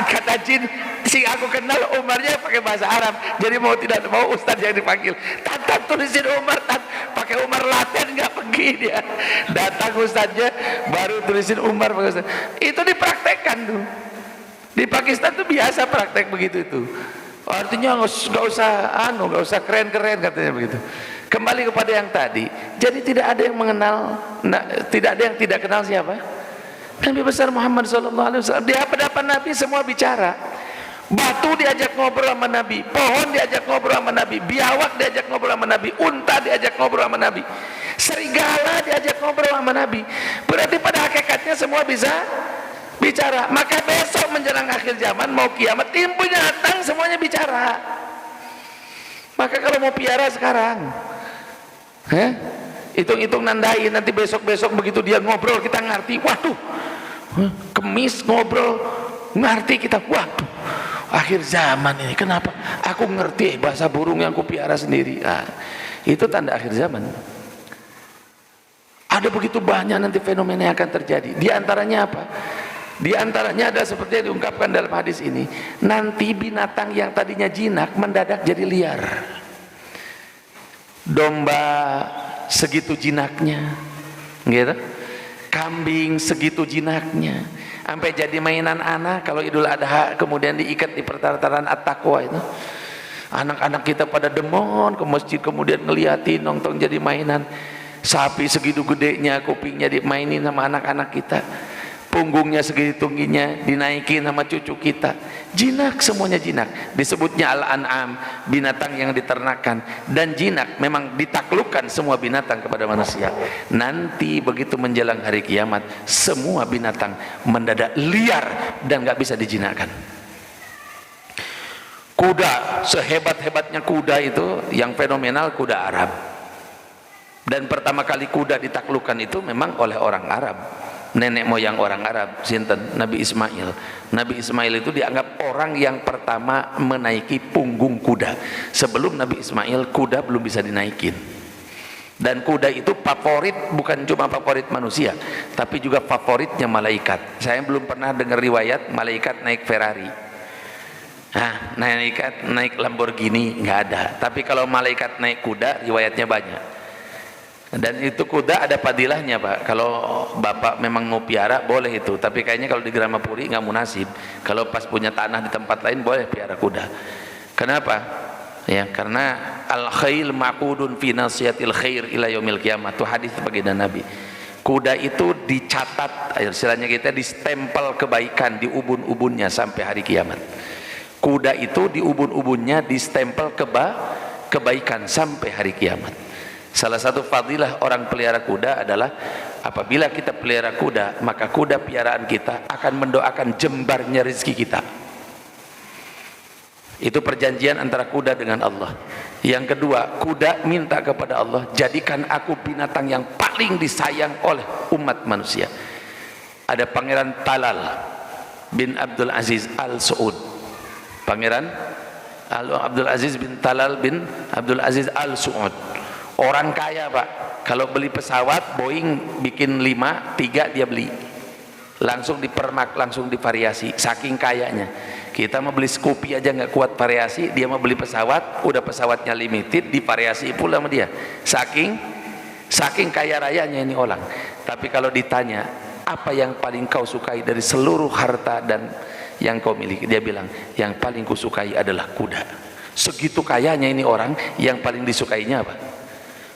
kata jin si aku kenal Umarnya pakai bahasa Arab, jadi mau tidak mau Ustaz yang dipanggil, Tata tulisin Umar, pakai Umar Laten nggak pergi dia, datang Ustaznya baru tulisin Umar pakai Ustaz. Itu dipraktekkan tuh di Pakistan tuh, biasa praktek begitu itu. Artinya nggak usah keren-keren katanya begitu. Kembali kepada yang tadi, jadi tidak ada yang mengenal, tidak ada yang tidak kenal siapa? Nabi besar Muhammad SAW. Di hadapan Nabi semua bicara. Batu diajak ngobrol sama Nabi, pohon diajak ngobrol sama Nabi, biawak diajak ngobrol sama Nabi, unta diajak ngobrol sama Nabi, serigala diajak ngobrol sama Nabi. Berarti pada hakikatnya semua bisa bicara. Maka besok menjelang akhir zaman mau kiamat, tim binatang semuanya bicara. Maka kalau mau piara sekarang, hitung-hitung nandai, nanti besok-besok begitu dia ngobrol kita ngerti, waduh, Kemis ngobrol ngerti kita, waduh, akhir zaman ini. Kenapa? Aku ngerti bahasa burung yang kupiara sendiri. Nah, itu tanda akhir zaman. Ada begitu banyak nanti fenomena yang akan terjadi. Di antaranya apa? Di antaranya ada seperti yang diungkapkan dalam hadis ini, nanti binatang yang tadinya jinak mendadak jadi liar. Domba segitu jinaknya, gitu. Kambing segitu jinaknya, sampai jadi mainan anak. Kalau Idul Adha kemudian diikat di pertataran At-Taqwa itu, anak-anak kita pada demon ke masjid, kemudian ngeliatin nonton jadi mainan. Sapi segitu gedenya, kupingnya dimainin sama anak-anak kita, punggungnya segitu tingginya dinaikin sama cucu kita. Jinak, semuanya jinak. Disebutnya al-an'am, binatang yang diternakan. Dan jinak memang ditaklukkan semua binatang kepada manusia. Nanti begitu menjelang hari kiamat, semua binatang mendadak liar dan gak bisa dijinakkan. Kuda, sehebat-hebatnya kuda itu yang fenomenal, kuda Arab. Dan pertama kali kuda ditaklukkan itu memang oleh orang Arab. Nenek moyang orang Arab, sinten? Nabi Ismail. Nabi Ismail itu dianggap orang yang pertama menaiki punggung kuda. Sebelum Nabi Ismail, kuda belum bisa dinaikin. Dan kuda itu favorit, bukan cuma favorit manusia, tapi juga favoritnya malaikat. Saya belum pernah dengar riwayat malaikat naik Ferrari. Nah, malaikat naik Lamborghini nggak ada. Tapi kalau malaikat naik kuda, riwayatnya banyak. Dan itu kuda ada padilahnya, Pak. Kalau Bapak memang mau piara boleh itu, tapi kayaknya kalau di Gramapuri nggak munasib. Kalau pas punya tanah di tempat lain boleh piara kuda. Kenapa? Ya, karena al-khail maqudun fi nasiyatil khair ila yaumil qiyamah. Itu hadis baginda Nabi. Kuda itu dicatat, istilahnya kita distempel kebaikan di ubun-ubunnya sampai hari kiamat. Kuda itu di ubun-ubunnya distempel kebaikan sampai hari kiamat. Salah satu fadilah orang pelihara kuda adalah apabila kita pelihara kuda, maka kuda piaraan kita akan mendoakan jembarnya rezeki kita. Itu perjanjian antara kuda dengan Allah. Yang kedua, kuda minta kepada Allah, jadikan aku binatang yang paling disayang oleh umat manusia. Ada Pangeran Talal bin Abdul Aziz Al Saud. Pangeran Abdul Aziz bin Talal bin Abdul Aziz Al Saud. Orang kaya, Pak. Kalau beli pesawat Boeing bikin 5, 3 dia beli. Langsung dipermak, langsung divariasi. Saking kayanya. Kita mau beli Scoopy aja nggak kuat variasi, dia mau beli pesawat, udah pesawatnya limited, divariasi pula sama dia. Saking kaya rayanya ini orang. Tapi kalau ditanya, apa yang paling kau sukai dari seluruh harta dan yang kau miliki? Dia bilang, yang paling kusukai adalah kuda. Segitu kayanya ini orang, yang paling disukainya apa?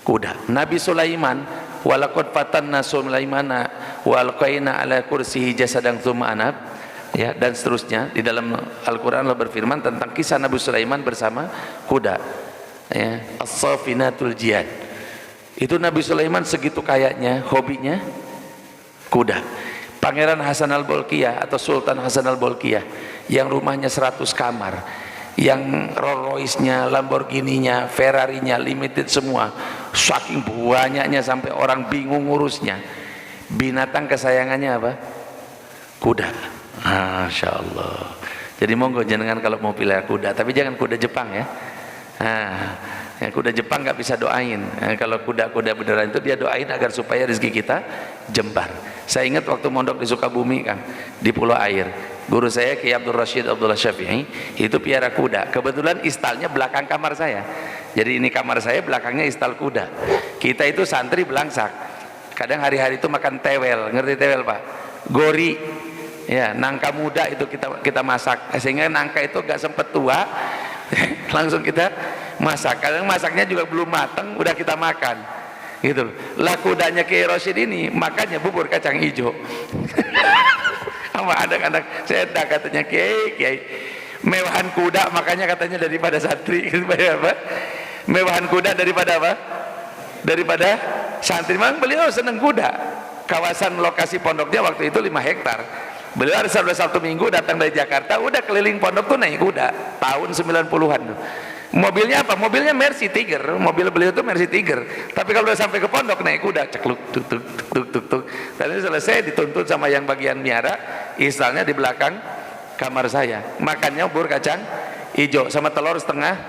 Kuda. Nabi Sulaiman, walaqad fatanna Sulaimana wa alqaina ala kursihi jasadan tsumma anab, ya, dan seterusnya. Di dalam Al-Qur'an Allah berfirman tentang kisah Nabi Sulaiman bersama kuda, ya, as-safinatul jiyad. Itu Nabi Sulaiman segitu kayanya, hobinya kuda. Pangeran Hasan al-Bolkiah atau Sultan Hasan al-Bolkiah yang rumahnya 100 kamar, yang Rolls Royce-nya, Lamborghini-nya, Ferrari-nya limited semua, saking banyaknya sampai orang bingung ngurusnya. Binatang kesayangannya apa? Kuda. Masya Allah. Jadi monggo jenengan kalau mau pilih kuda, tapi jangan kuda Jepang ya. Yang kuda Jepang nggak bisa doain. Kalau kuda-kuda beneran itu dia doain agar supaya rezeki kita jembar. Saya ingat waktu mondok di Sukabumi, Kang, di Pulau Air, guru saya Kiai Abdul Rashid Abdullah Syafi'i itu piara kuda. Kebetulan istalnya belakang kamar saya. Jadi ini kamar saya, belakangnya istal kuda. Kita itu santri belangsak. Kadang hari-hari itu makan tewel, ngerti tewel, Pak? Gori. Ya, nangka muda itu kita masak. Sehingga nangka itu gak sempet tua. Langsung kita masak. Kadang masaknya juga belum matang, udah kita makan. Gitu. Lah kudanya Kiai Rashid ini makannya bubur kacang hijau. Sama anak-anak saya katanya Kiai mewahan kuda, makanya katanya daripada santri. Apa? Mewahan kuda daripada apa? Daripada santri. Memang beliau seneng kuda. Kawasan lokasi pondoknya waktu itu 5 hektar. Beliau hari Sabtu Minggu datang dari Jakarta, udah keliling pondok tuh naik kuda. Tahun 90-an tuh. Mobilnya apa? Mobilnya Mercy Tiger. Mobil beliau itu Mercy Tiger. Tapi kalau udah sampai ke pondok naik kuda, cekluk tuk tuk tuk tuk tuk. Tadi selesai dituntut sama yang bagian miara, istilahnya di belakang kamar saya. Makannya bubur kacang hijau sama telur setengah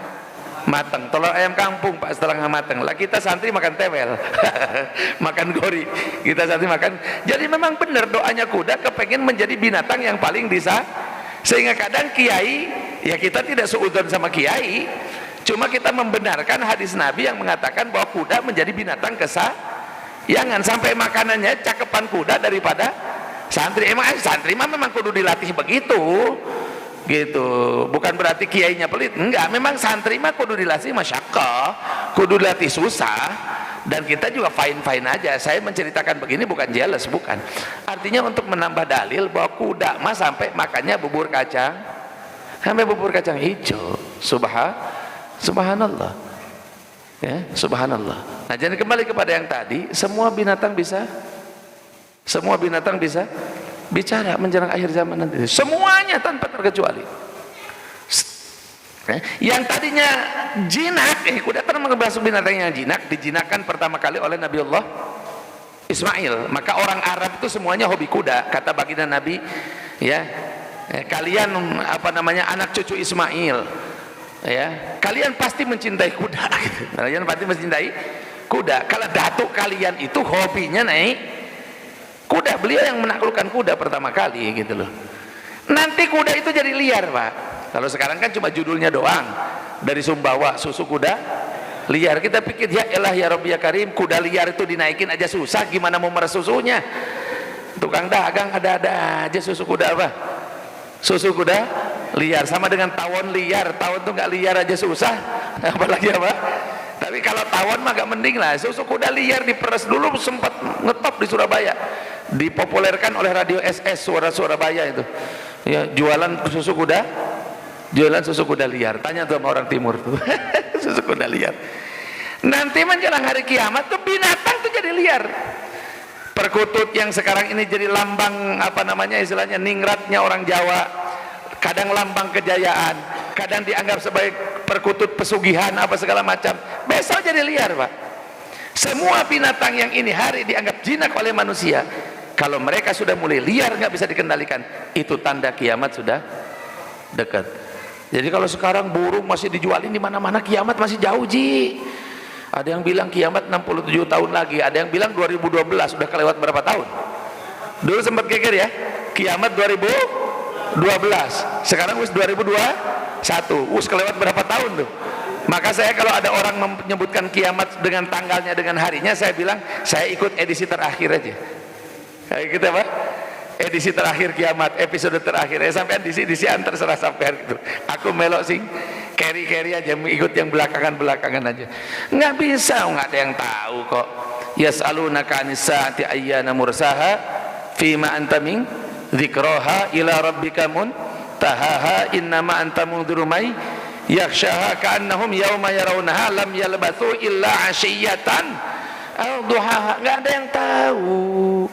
matang. Telur ayam kampung Pak setengah matang. Lah kita santri makan tewel. Makan gori. Kita santri makan. Jadi memang benar doanya kuda kepengen menjadi binatang yang paling bisa. Sehingga kadang kiai, ya kita tidak seudon sama kiai, cuma kita membenarkan hadis Nabi yang mengatakan bahwa kuda menjadi binatang kesayangan, sampai makanannya cakepan kuda daripada santri. Emang santri mah memang kudu dilatih begitu gitu, bukan berarti kiainya pelit, enggak, memang santri mah kudu dilatih masyaqqah, kudu dilatih susah. Dan kita juga fine-fine aja. Saya menceritakan begini bukan jealous, bukan. Artinya untuk menambah dalil bahwa kuda mah sampai makannya bubur kacang, sampai bubur kacang hijau. Subhanallah. Ya, subhanallah. Nah, jadi kembali kepada yang tadi, semua binatang bisa bicara menjelang akhir zaman nanti. Semuanya tanpa terkecuali. Yang tadinya jinak, kuda kan masuk binatang yang jinak, dijinakkan pertama kali oleh Nabi Allah Ismail. Maka orang Arab itu semuanya hobi kuda. Kata baginda Nabi, ya, kalian anak cucu Ismail, ya, kalian pasti mencintai kuda. Kalian pasti mencintai kuda. Kalau datuk kalian itu hobinya naik kuda, beliau yang menaklukkan kuda pertama kali, gitu loh. Nanti kuda itu jadi liar, Pak. Kalau sekarang kan cuma judulnya doang, dari Sumbawa susu kuda liar. Kita pikir ya elah ya Rabbi ya Karim, kuda liar itu dinaikin aja susah, gimana mau meres susunya? Tukang dagang ada-ada aja susu kuda apa? Susu kuda liar, sama dengan tawon liar. Tawon tuh nggak liar aja susah, apalagi apa? Tapi kalau tawon mah agak mending lah. Susu kuda liar diperes dulu, sempat ngetop di Surabaya, dipopulerkan oleh radio SS Suara Surabaya itu. Ya, jualan susu kuda liar. Tanya tuh sama orang timur tuh. Susu kuda liar. Nanti menjelang hari kiamat tuh binatang tuh jadi liar. Perkutut yang sekarang ini jadi lambang istilahnya ningratnya orang Jawa, kadang lambang kejayaan, kadang dianggap sebagai perkutut pesugihan segala macam. Besok jadi liar, Pak. Semua binatang yang ini hari dianggap jinak oleh manusia, kalau mereka sudah mulai liar, nggak bisa dikendalikan, itu tanda kiamat sudah dekat. Jadi kalau sekarang burung masih dijualin di mana-mana, kiamat masih jauh, Ji. Ada yang bilang kiamat 67 tahun lagi, ada yang bilang 2012, sudah kelewat berapa tahun? Dulu sempat geger ya, kiamat 2012, sekarang wis 2021, kelewat berapa tahun tuh? Maka saya kalau ada orang menyebutkan kiamat dengan tanggalnya, dengan harinya, saya bilang saya ikut edisi terakhir aja. Kayak gitu apa? Edisi terakhir kiamat, episode terakhir. Sampai edisi antar serah sampai gitu. Aku melok sing carry aja, ikut yang belakangan aja. Nggak bisa, nggak ada yang tahu kok. Yas'alunaka 'anis saati ayyana mursaha fima anta min dzikraha ila rabbika muntahaha innama anta mundziru may yakhshaha ka'annahum yauma yarawnaha lam yalbathu illa 'ashiyatan aw duhaha. Nggak ada yang tahu.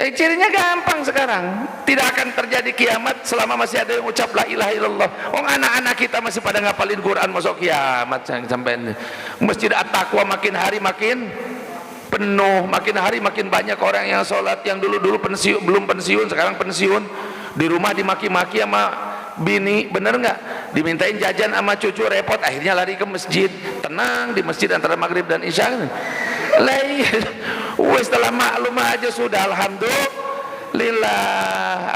Cirinya gampang sekarang. Tidak akan terjadi kiamat selama masih ada yang ucap la ilaha illallah. Anak-anak kita masih pada ngapalin Quran, masuk kiamat sampai Masjid At-Taqwa makin hari makin penuh, makin hari makin banyak orang yang sholat, yang dulu belum pensiun, sekarang pensiun, di rumah dimaki-maki sama bini, bener nggak? Dimintain jajan sama cucu, repot, akhirnya lari ke masjid. Tenang di masjid antara maghrib dan isya. Setelah maklum aja sudah,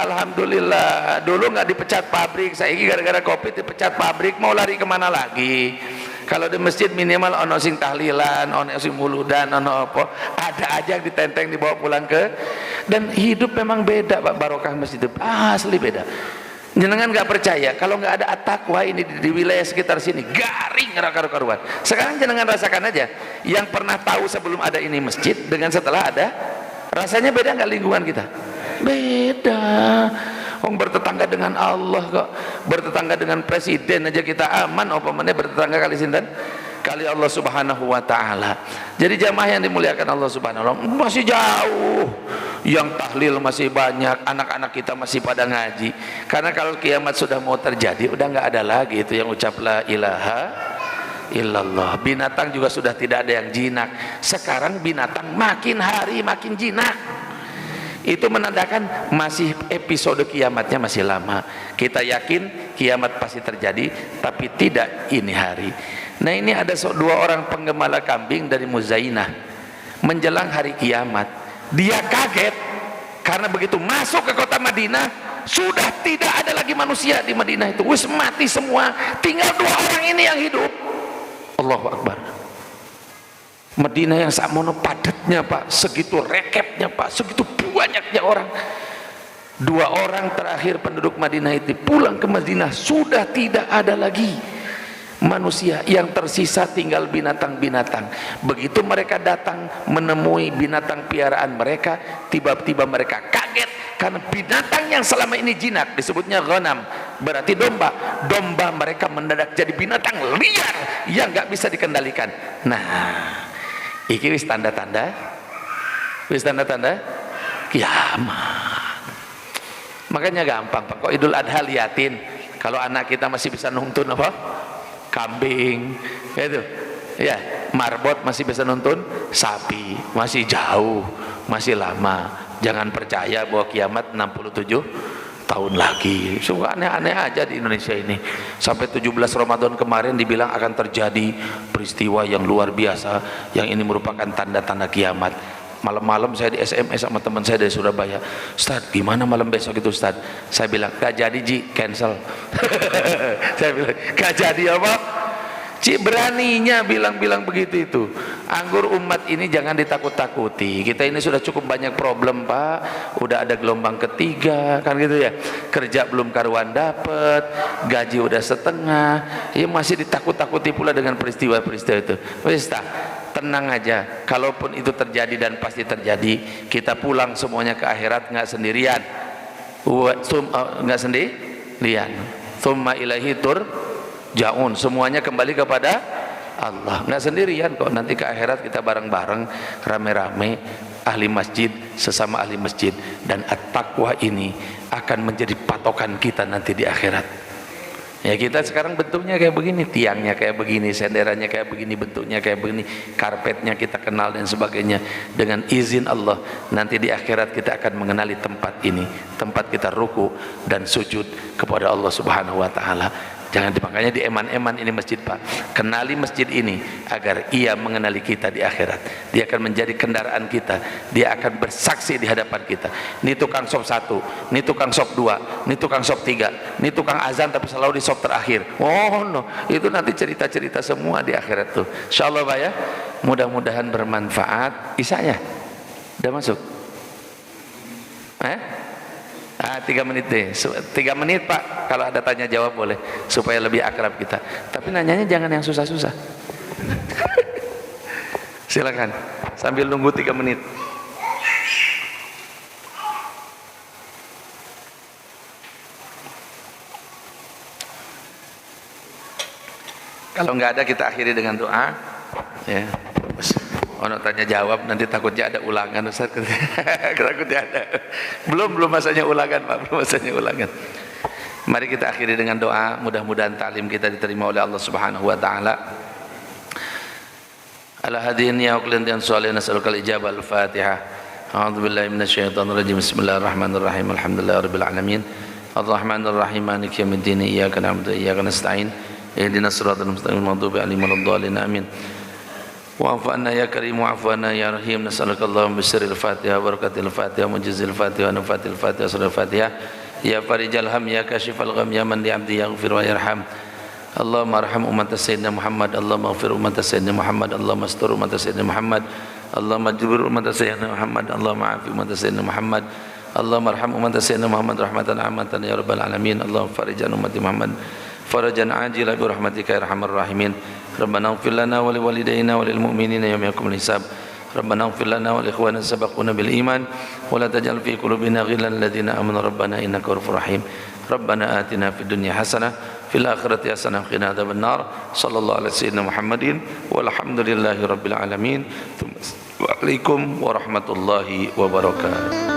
alhamdulillah. Dulu nggak dipecat pabrik, saya ini gara-gara covid dipecat pabrik, mau lari kemana lagi? Kalau di masjid minimal ono sing tahlilan, ono sing muludan, ono apa, ada aja yang ditenteng dibawa pulang ke. Dan hidup memang beda, Pak, barokah masjid itu asli beda. Jenengan nggak percaya kalau nggak ada at-taqwa ini di wilayah sekitar sini, garing karu-karuan. Sekarang jenengan rasakan aja, yang pernah tahu sebelum ada ini masjid dengan setelah ada, rasanya beda nggak lingkungan kita? Beda. Bertetangga dengan Allah kok, bertetangga dengan presiden aja kita aman, apa mana bertetangga kali sinten? Kali Allah Subhanahu wa taala. Jadi jamaah yang dimuliakan Allah Subhanahu wa taala, masih jauh yang tahlil masih banyak, anak-anak kita masih pada ngaji. Karena kalau kiamat sudah mau terjadi, udah nggak ada lagi itu yang ucap la ilaha illallah. Binatang juga sudah tidak ada yang jinak. Sekarang binatang makin hari makin jinak. Itu menandakan masih episode kiamatnya masih lama. Kita yakin kiamat pasti terjadi, tapi tidak ini hari. Nah, ini ada dua orang penggembala kambing dari Muzainah menjelang hari kiamat. Dia kaget karena begitu masuk ke kota Madinah sudah tidak ada lagi manusia di Madinah itu. Wis mati semua, tinggal dua orang ini yang hidup. Allahu Akbar. Madinah yang sakmono padatnya Pak, segitu rekepnya Pak, segitu banyaknya orang. Dua orang terakhir penduduk Madinah itu pulang ke Madinah, sudah tidak ada lagi manusia, yang tersisa tinggal binatang-binatang. Begitu mereka datang menemui binatang piaraan mereka, tiba-tiba mereka kaget karena binatang yang selama ini jinak disebutnya ghanam, berarti domba. Domba mereka mendadak jadi binatang liar yang nggak bisa dikendalikan. Nah, iki wis tanda-tanda kiamat. Makanya gampang Pak, kok Idul Adha liatin kalau anak kita masih bisa nonton apa? Kambing, itu ya, marbot masih bisa nonton sapi, masih jauh, masih lama. Jangan percaya bahwa kiamat 67 tahun lagi. Suka aneh-aneh aja di Indonesia ini. Sampai 17 Ramadan kemarin dibilang akan terjadi peristiwa yang luar biasa, yang ini merupakan tanda-tanda kiamat. Malam-malam saya di SMS sama teman saya dari Surabaya, Ustaz gimana malam besok itu Ustaz? Saya bilang gak jadi Ji, cancel. Saya bilang gak jadi apa? Ci beraninya bilang-bilang begitu itu. Anggur umat ini jangan ditakut-takuti. Kita ini sudah cukup banyak problem Pak. Udah ada gelombang ketiga kan gitu ya. Kerja belum karuan dapet, gaji udah setengah. Ya masih ditakut-takuti pula dengan peristiwa-peristiwa itu. Wis tenang aja, kalaupun itu terjadi dan pasti terjadi, kita pulang semuanya ke akhirat, nggak sendirian, nggak sendirian. Tsumma ilaihi turja'un, semuanya kembali kepada Allah, nggak sendirian kok. Nanti ke akhirat kita bareng-bareng, rame-rame, ahli masjid sesama ahli masjid, dan at-taqwa ini akan menjadi patokan kita nanti di akhirat. Ya, kita sekarang bentuknya kayak begini, tiangnya kayak begini, senderannya kayak begini, bentuknya kayak begini, karpetnya kita kenal dan sebagainya. Dengan izin Allah nanti di akhirat kita akan mengenali tempat ini, tempat kita ruku dan sujud kepada Allah Subhanahu wa taala. Jangan makanya di eman-eman ini masjid Pak. Kenali masjid ini agar ia mengenali kita di akhirat. Dia akan menjadi kendaraan kita. Dia akan bersaksi di hadapan kita. Ini tukang sop 1, ini tukang sop 2, ini tukang sop 3, ini tukang azan tapi selalu di sop terakhir. Oh no, itu nanti cerita-cerita semua di akhirat tuh. Insyaallah Pak ya. Mudah-mudahan bermanfaat. Isanya udah masuk? 3 menit deh, 3 menit Pak, kalau ada tanya jawab boleh, supaya lebih akrab kita. Tapi nanyanya jangan yang susah-susah. Silakan, sambil nunggu 3 menit. Kalau nggak ada kita akhiri dengan doa. Ya. Ono tanya jawab nanti takutnya ada ulangan Ustaz. Takutnya ada. Belum masanya ulangan Pak, belum masanya ulangan. Mari kita akhiri dengan doa, mudah-mudahan taklim kita diterima oleh Allah Subhanahu wa taala. Ala hadirin ya uqlan dan salihin nas'alukal ijabah al-Fatihah. A'udzubillahi minasyaitonir rajim. Bismillahirrahmanirrahim. Alhamdulillahirabbil alamin. Arrahmanir rahim. Maliki yaumiddin. Iyyaka na'budu wa iyyaka nasta'in. Ihdinas siratal mustaqim. Ghairil maghdubi 'alaihim amin. Wa'fu anna ya karim wa'fu anna ya rahim. Nas'aluka Allahumma bisirril Fatihah barakatil Fatihah mujizil Fatihah nafatil Fatihah surah Fatihah ya farijal ham ya kashifal gham ya man li 'abdi yaghfir wa yarham. Allahumma arham umat sayyidina Muhammad, Allahumma ighfir umat sayyidina Muhammad, Allahumma astur umat sayyidina Muhammad, Allahumma jibir umat sayyidina Muhammad, Allahumma afi umat sayyidina Muhammad, Allahumma arham umat sayyidina Muhammad rahmatan 'ammatan ya rabbal alamin. Allahumma farijan ummati Muhammad farajan ajila bi rahmatika ya arhamar rahimin. Rabbana ighfir lana wa liwalidayna wa lil mu'minina yawma yaqumul hisab. Rabbana ighfir lana wa li ikhwanina sabaquna bil iman wa la taj'al fi qulubina ghillan lil ladzina amanu rabbana innaka ra'ufur rahim. Rabbana atina fid dunya hasanah fil akhirati hasanah wa qina adzaban nar. Sallallahu alaihi sayyidina Muhammadin walhamdulillahi rabbil alamin. Waalaikumsalam warahmatullahi wabarakatuh.